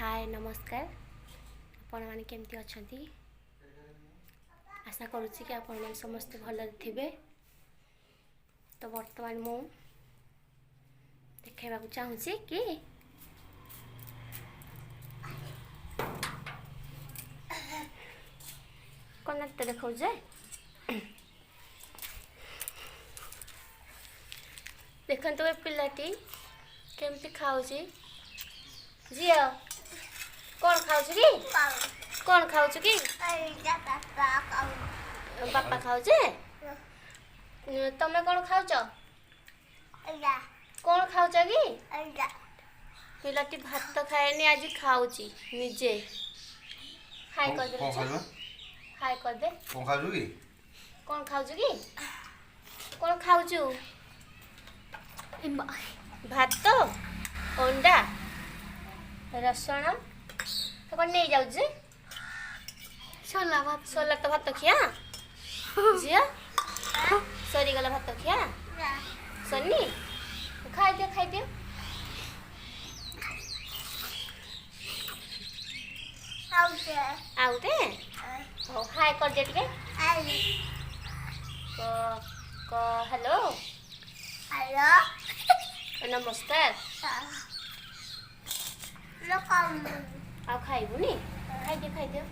हाय नमस्कार आपण मैंने केमती अच्छा आशा करुच्ची कि आपण मैंने समस्ते भल थे। तो बर्तमान मु देखा चाहूँगी कि कौन नाट्य देखा देखते ए पिलाटी केमती खाऊँ झील कौन खाऊ कि कौन खाऊ कि बापा खाऊ तमें कौन खाऊ कौन खाऊ कि पिलाटी भात खाएनी आज खाऊ निजे हाय कर दे हाय कर दे कौन खाऊ कि कौन खाऊ कि कौन खाऊ भात अंडा रसुण तो कौन नहीं जाऊ सोला भात सोला तो भात खिया झील सरीगला भात खिया सन्नी खाई दियो आउ दे हो हाय कर दे टिके हेलो हेलो नमस्कार आउ खाइबुनी खाई दियो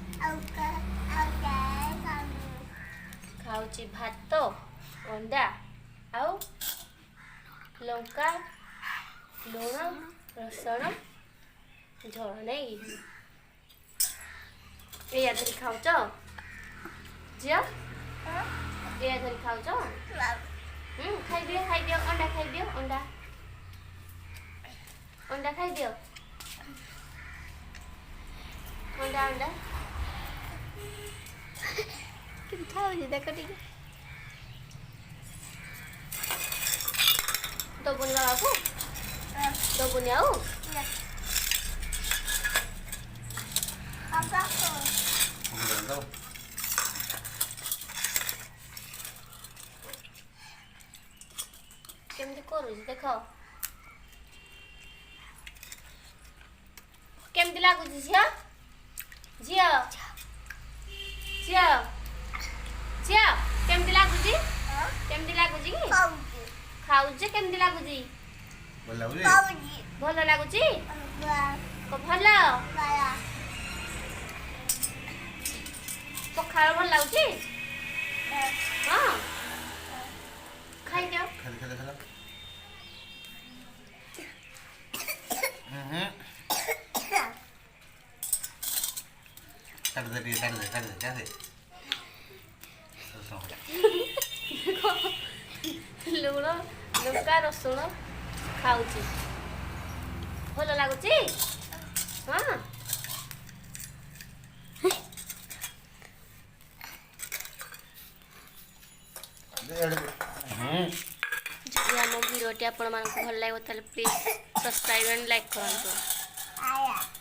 खाऊची भात अंडा आउ लंका लुण रसुण झोल नहीं या धरी खाऊच झील या धरी खाऊच खाई दियो अंडा अंडा खाई दियो अंडा खाऊँ देख टे दबुनि बाबा को दबुनि आउ केमती करू देख केमती लगुच झील झील झील झील केमती लगुच केमती लगुच कि खाऊचे केमती लगुच भल लगुच भल पखाड़ भल लगुच हाँ खाई दियो काट दे लुण लंका रसुण खाऊ भल लगुच हाँ जदि आम भिडियोटी आपण मानक भल लगे प्लीज सब्सक्राइब एंड लाइक करूँ।